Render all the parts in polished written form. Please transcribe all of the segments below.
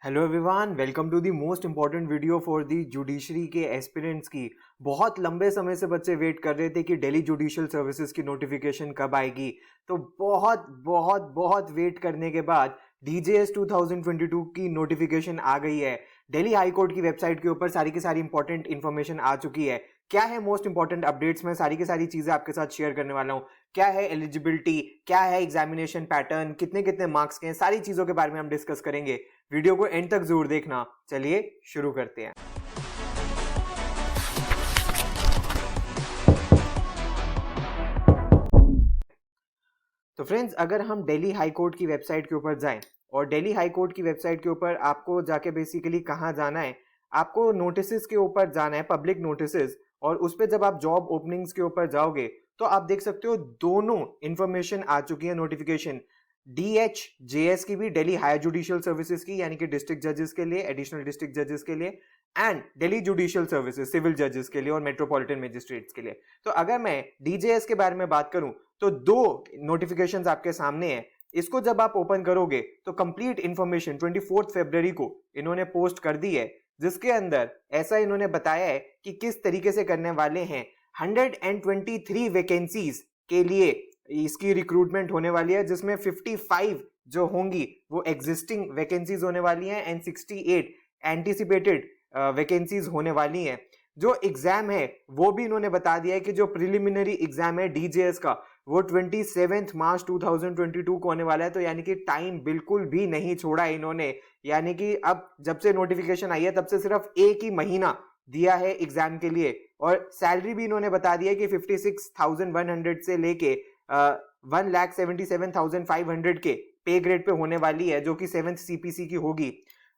Hello everyone, welcome to the most important video for the judiciary के aspirants की। बहुत लंबे समय से बच्चे वेट कर रहे थे कि दिल्ली जुडिशियल सर्विसेज की नोटिफिकेशन कब आएगी। तो बहुत बहुत बहुत वेट करने के बाद डीजेएस 2022 की नोटिफिकेशन आ गई है। दिल्ली हाई कोर्ट की वेबसाइट के ऊपर सारी की सारी इंपॉर्टेंट इन्फॉर्मेशन आ चुकी है। क्या है मोस्ट इंपॉर्टेंट अपडेट्स में सारी की सारी चीजें आपके साथ शेयर करने वाला हूँ। क्या है एलिजिबिलिटी, क्या है एग्जामिनेशन पैटर्न, कितने कितने मार्क्स के हैं, सारी चीजों के बारे में हम डिस्कस करेंगे। वीडियो को एंड तक जरूर देखना। चलिए शुरू करते हैं। तो फ्रेंड्स, अगर हम दिल्ली हाई कोर्ट की वेबसाइट के ऊपर जाएं और दिल्ली हाई कोर्ट की वेबसाइट के ऊपर आपको जाके बेसिकली कहाँ जाना है, आपको नोटिसेस के ऊपर जाना है, पब्लिक नोटिसेस। और उस पर जब आप जॉब ओपनिंग्स के ऊपर जाओगे तो आप देख सकते हो दोनों इंफॉर्मेशन आ चुकी है नोटिफिकेशन। DHJS की भी, दिल्ली हायर जुडिशियल सर्विसेज की, यानी कि डिस्ट्रिक्ट जजेस के लिए, एडिशनल डिस्ट्रिक्ट जजेस के लिए, and Delhi judicial services civil जजेस के लिए और मेट्रोपॉलिटन मजिस्ट्रेट्स के लिए। तो अगर मैं DJS के बारे में बात करूं तो दो नोटिफिकेशंस आपके सामने हैं। इसको जब आप ओपन करोगे तो कंप्लीट इंफॉर्मेशन 24 फरवरी को इन्होंने पोस्ट कर दी है, जिसके अंदर ऐसा इन्होंने बताया है कि किस तरीके से करने वाले हैं। 123 वैकेंसीज के लिए इसकी रिक्रूटमेंट होने वाली है, जिसमें 55 जो होंगी वो एग्जिस्टिंग वैकेंसीज होने वाली हैं एंड 68 एंटिसिपेटेड वैकेंसीज होने वाली हैं। जो एग्जाम है वो भी इन्होंने बता दिया है कि जो प्रिलिमिनरी एग्जाम है डीजेएस का वो 27 मार्च 2022 को होने वाला है। तो यानी कि टाइम बिल्कुल भी नहीं छोड़ा है इन्होंने। यानी कि अब जब से नोटिफिकेशन आई है तब से सिर्फ एक ही महीना दिया है एग्जाम के लिए। और सैलरी भी इन्होंने बता दिया है कि 56,100 से लेके 1,77,500 के पे ग्रेड पे होने वाली है, जो कि 7th CPC की होगी।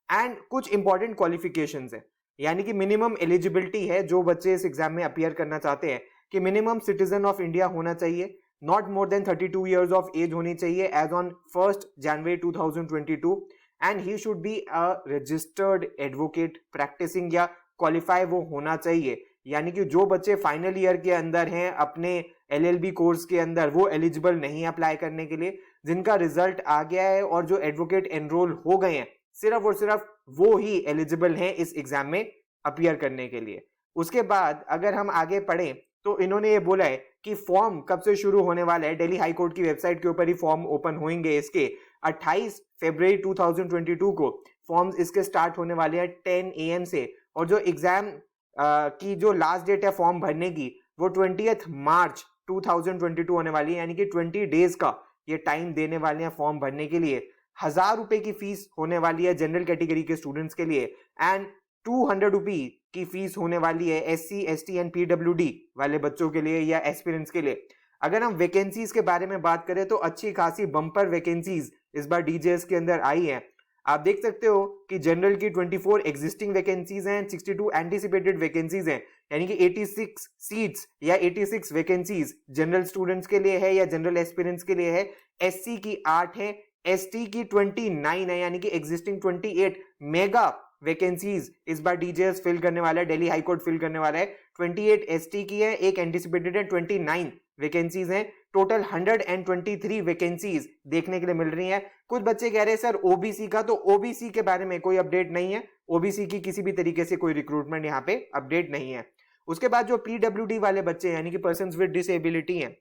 एंड कुछ इंपॉर्टेंट क्वालिफिकेशंस है, यानी कि मिनिमम एलिजिबिलिटी है जो बच्चे इस एग्जाम में अपीयर करना चाहते हैं कि मिनिमम सिटीजन ऑफ इंडिया होना चाहिए, not more than 32 years of age होनी चाहिए age on 1 January 2022, and he should be a registered advocate practising या क्वालिफाई वो होना चाहिए। यानी कि जो बच्चे फाइनल ईयर के अंदर हैं अपने LLB कोर्स के अंदर, वो एलिजिबल नहीं अप्लाई करने के लिए। जिनका रिजल्ट आ गया है और जो एडवोकेट एनरोल हो गए हैं, सिर्फ और सिर्फ वो ही एलिजिबल हैं इस एग्जाम में अपीयर करने के लिए। उसके बाद अगर हम आगे पढ़ें तो इन्होंने ये बोला है कि फॉर्म कब से शुरू होने वाला है। दिल्ली हाई कोर्ट की वेबसाइट के ऊपर ही फॉर्म ओपन होंगे इसके। 28 फरवरी 2022 को फॉर्म्स इसके स्टार्ट होने वाले हैं 10 AM से। और जो एग्जाम की जो लास्ट डेट है फॉर्म भरने की वो 20 मार्च 2022 होने वाली है, यानी कि 20 डेज का ये टाइम देने वाले हैं फॉर्म भरने के लिए। 1,000 रुपए की फीस होने वाली है जनरल कैटेगरी के स्टूडेंट्स के लिए एंड 200 रुपी की फीस होने वाली है SC, ST एंड PWD वाले बच्चों के लिए या एस्पिरेंट्स के लिए। अगर हम वैकेंसीज के बारे में बात करें तो अच्छी खासी बम्पर वैकेंसीज इस बार डीजेएस के अंदर आई है। आप देख सकते हो कि जनरल की 24 एग्जिस्टिंग वैकेंसीज हैं, 62 एंटिसिपेटेड वैकेंसीज हैं, यानी कि 86 सीट्स या 86 वैकेंसीज जनरल स्टूडेंट्स के लिए है या जनरल एस्पिरेंट्स के लिए है। SC की 8 है, ST की 29 है, यानी कि एग्जिस्टिंग 28 मेगा वैकेंसीज इस बार डीजेएस फिल करने वाला है, दिल्ली हाई कोर्ट फिल करने वाला है। 28 ST की है, एक एंटिसिपेटेड है, 29 वैकेंसीज हैं। टोटल 123 वैकेंसीज देखने के लिए मिल रही हैं। कुछ बच्चे कह रहे हैं सर ओबीसी का, तो ओबीसी के बारे में कोई अपडेट नहीं है। ओबीसी की किसी भी तरीके से कोई रिक्रूटमेंट यहाँ पे अपडेट नहीं है। उसके बाद जो PWD वाले बच्चे यानी कि पर्सन्स विद डिसेबिलिटी हैं,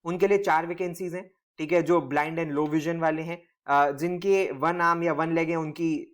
उनके लिए 4 वैकेंसीज हैं। ठीक है, जो ब्लाइंड एंड लो विजन वाले हैं, जिनके 1 आर्म या 1 लेग है, उनकी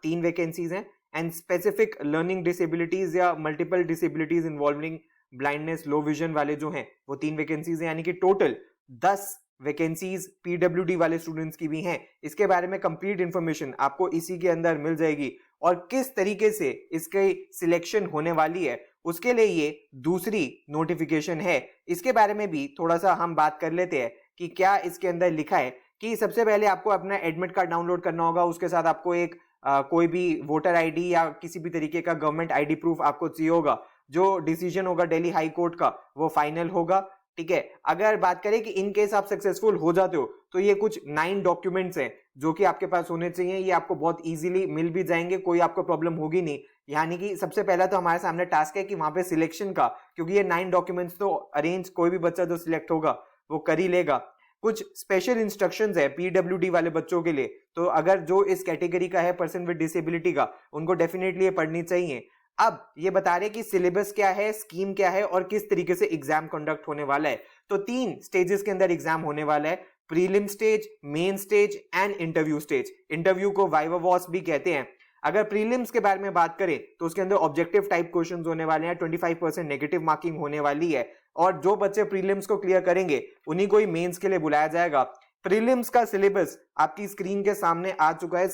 3 वैकेंसीज हैं। एंड स्पेसिफिक लर्निंग डिसेबिलिटीज या multiple disabilities involving blindness, low vision वाले जो हैं वो 3 वैकेंसीज हैं, यानी कि टोटल 10 वैकेंसीज PWD वाले स्टूडेंट्स की भी हैं। इसके बारे में कंप्लीट इंफॉर्मेशन आपको इसी के अंदर मिल जाएगी और किस तरीके से इसकी सिलेक्शन होने वाली है उसके लिए ये दूसरी नोटिफिकेशन है। इसके बारे में भी थोड़ा सा हम बात कर लेते हैं कि क्या इसके अंदर लिखा है। कि सबसे पहले आपको अपना एडमिट कार्ड डाउनलोड करना होगा, उसके साथ आपको एक कोई भी वोटर ID या किसी भी तरीके का गवर्नमेंट ID प्रूफ आपको चाहिए होगा। जो डिसीजन होगा दिल्ली हाई कोर्ट का वो फाइनल होगा। ठीक है, अगर बात करें कि इन केस आप सक्सेसफुल हो जाते हो तो ये कुछ 9 डॉक्यूमेंट्स हैं जो कि आपके पास होने चाहिए। ये आपको बहुत इजीली मिल भी जाएंगे, कोई आपको प्रॉब्लम होगी नहीं। यानी कि सबसे पहला तो हमारे सामने टास्क है कि वहां पे सिलेक्शन का, क्योंकि ये 9 डॉक्यूमेंट्स तो अरेंज कोई भी बच्चा जो सिलेक्ट होगा वो कर ही लेगा। कुछ स्पेशल इंस्ट्रक्शंस है पीडब्ल्यूडी वाले बच्चों के लिए, तो अगर जो इस कैटेगरी का है पर्सन विद डिसेबिलिटी का, उनको डेफिनेटली ये पढ़नी चाहिए। अब ये बता रहे कि सिलेबस क्या है, स्कीम क्या है और किस तरीके से एग्जाम कंडक्ट होने वाला है। तो 3 स्टेजेस के अंदर एग्जाम होने वाला है, prelim stage, main stage and interview stage. Interview को वाइवा वॉस भी कहते हैं। अगर प्रीलिम्स के बारे में बात करें तो उसके अंदर ऑब्जेक्टिव टाइप क्वेश्चंस होने वाले हैं, 25% नेगेटिव मार्किंग होने वाली है, और जो बच्चे प्रीलिम्स को क्लियर करेंगे उन्हीं को ही मेंस के लिए बुलाया जाएगा। प्रीलिम्स का सिलेबस आपकी स्क्रीन के सामने आ चुका है।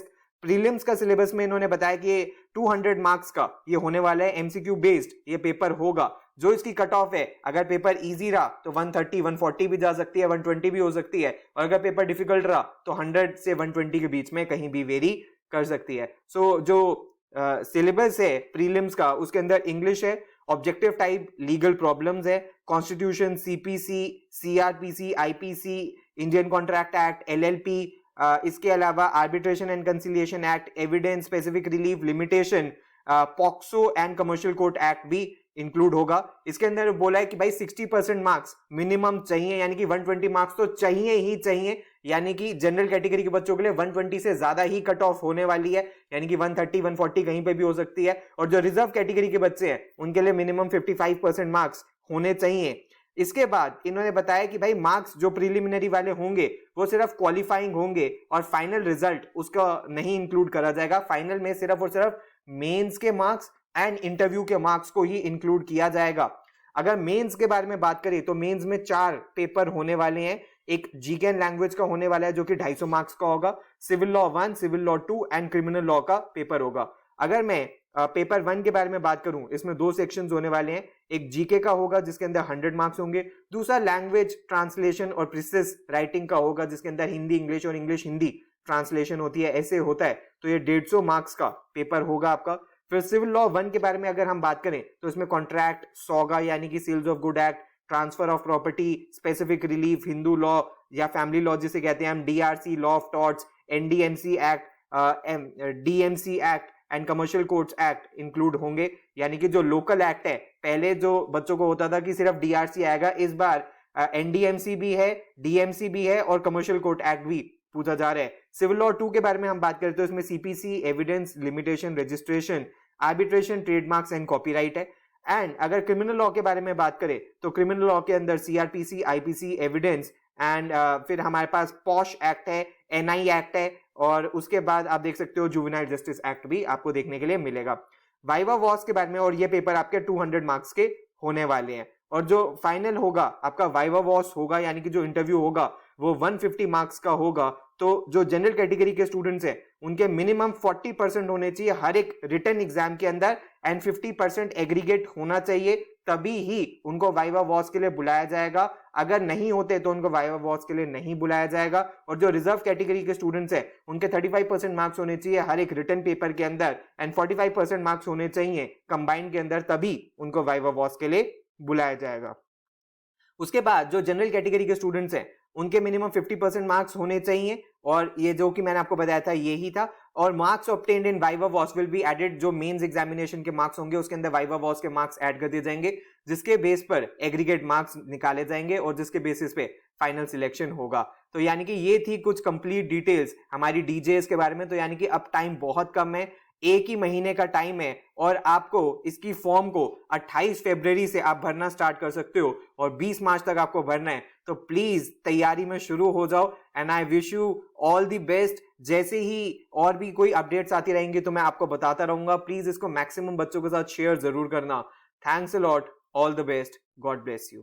प्रीलिम्स का सिलेबस में इन्होंने बताया कि ये 200 मार्क्स का ये होने वाला है, एमसीक्यू बेस्ड ये पेपर होगा। जो इसकी कट ऑफ है, अगर पेपर इजी रहा तो 130 140 भी जा सकती है, 120 भी हो सकती है, और अगर पेपर डिफिकल्ट रहा तो 100 से 120 के बीच में कहीं भी वेरी कर सकती है। सो जो सिलेबस है प्रीलिम्स का, उसके अंदर इंग्लिश है, ऑब्जेक्टिव टाइप लीगल प्रॉब्लम्स है, constitution, CPC, CrPC, IPC, Indian contract act, LLP, इसके अलावा arbitration and conciliation act, evidence, specific relief, limitation, POCSO and commercial court act भी इंक्लूड होगा। इसके अंदर बोला है कि भाई 60% मार्क्स मिनिमम चाहिए, यानी कि 120 मार्क्स तो चाहिए ही चाहिए, यानी कि जनरल कैटेगरी के बच्चों के लिए 120 से ज्यादा ही कट ऑफ होने वाली है, यानी कि 130 140 कहीं पे भी हो सकती है। और जो रिजर्व कैटेगरी के बच्चे हैं उनके लिए मिनिमम 55% मार्क्स होने चाहिए। इसके बाद इन्होंने बताया कि भाई मार्क्स जो प्रीलिमिनरी वाले होंगे वो सिर्फ क्वालिफाइंग होंगे और फाइनल रिजल्ट उसका नहीं इंक्लूड करा जाएगा। फाइनल में सिर्फ और सिर्फ मेंस के मार्क्स एंड इंटरव्यू के मार्क्स को ही इंक्लूड किया जाएगा। अगर मेंस के बारे में बात करें तो मेंस में 4 पेपर होने वाले हैं। एक जीके एंड लैंग्वेज का होने वाला है जो कि 250 मार्क्स का होगा, civil law 1, civil law 2 and criminal law का पेपर होगा। अगर मैं पेपर 1 के बारे में बात करूं, इसमें 2 सेक्शंस होने वाले हैं। एक जीके का होगा जिसके अंदर 100 मार्क्स होंगे, दूसरा लैंग्वेज ट्रांसलेशन और प्रिसिस राइटिंग का होगा जिसके अंदर हिंदी इंग्लिश और इंग्लिश हिंदी ट्रांसलेशन होती है, ऐसे होता है। तो ये 150 मार्क्स का पेपर होगा आपका। फिर सिविल लॉ 1 के बारे में अगर हम बात करें तो इसमें कॉन्ट्रैक्ट, सौगा यानी कि sales of good act, transfer of property, specific relief, Hindu law या फैमिली लॉ जिसे कहते हैं हम, DRC, law of torts, NDMC act, DMC act and commercial courts act include होंगे। यानी कि जो लोकल एक्ट है, पहले जो बच्चों को होता था कि सिर्फ डीआरसी आएगा, इस बार एनडीएमसी भी है, डीएमसी भी है और कमर्शियल कोर्ट एक्ट भी पूछा जा रहा है। सिविल लॉ 2 के बारे में हम बात करते हैं, इसमें CPC, evidence, limitation, registration, arbitration, trademarks and copyright है। एंड अगर क्रिमिनल लॉ के बारे में बात करें तो क्रिमिनल लॉ के अंदर सीआरपीसी, आईपीसी, एविडेंस एंड फिर हमारे पास पॉश एक्ट है, एनआई एक्ट है, और उसके बाद आप देख सकते हो जुवेनाइल जस्टिस एक्ट भी आपको देखने के लिए मिलेगा। वाइवा वॉस के बारे में, और ये पेपर आपके 200 मार्क्स के होने वाले हैं। और जो फाइनल होगा आपका वाइवा वॉस होगा, यानी कि जो इंटरव्यू होगा वो 150 मार्क्स का होगा। तो जो जनरल कैटेगरी के स्टूडेंट्स हैं उनके मिनिमम 40% होने चाहिए हर एक रिटन एग्जाम के अंदर एंड 50% एग्रीगेट होना चाहिए, तभी ही उनको वाइवा वॉस के लिए बुलाया जाएगा। अगर नहीं होते तो उनको वाइवा वॉस के लिए नहीं बुलाया जाएगा। और जो रिजर्व कैटेगरी के स्टूडेंट्स हैं उनके 35% मार्क्स होने चाहिए हर एक रिटन पेपर के अंदर एंड 45% मार्क्स होने चाहिए कंबाइंड के अंदर, तभी उनको वाइवा वॉस के लिए बुलाया जाएगा। उसके बाद जो जनरल कैटेगरी के स्टूडेंट्स हैं उनके मिनिमम 50% मार्क्स होने चाहिए, और ये जो कि मैंने आपको बताया था ये ही था। और marks obtained in viva voce will be added, जो मेंस एग्जामिनेशन के मार्क्स होंगे उसके अंदर वाइवा वॉस के मार्क्स ऐड कर दिए जाएंगे, जिसके बेस पर एग्रीगेट मार्क्स निकाले जाएंगे और जिसके बेसिस पे फाइनल सिलेक्शन होगा। तो यानी कि ये थी कुछ कंप्लीट डिटेल्स हमारी डीजेएस के बारे में। तो यानी कि अब टाइम बहुत कम है, 1 ही महीने का टाइम है, और आपको इसकी फॉर्म को 28 फरवरी से आप भरना स्टार्ट कर सकते हो और 20 मार्च तक आपको भरना है। तो प्लीज तैयारी में शुरू हो जाओ and I wish you all the best. जैसे ही और भी कोई अपडेट्स आती रहेंगी तो मैं आपको बताता रहूंगा। प्लीज इसको मैक्सिमम बच्चों के साथ शेयर जरूर करना। Thanks a lot, all the best, God bless you.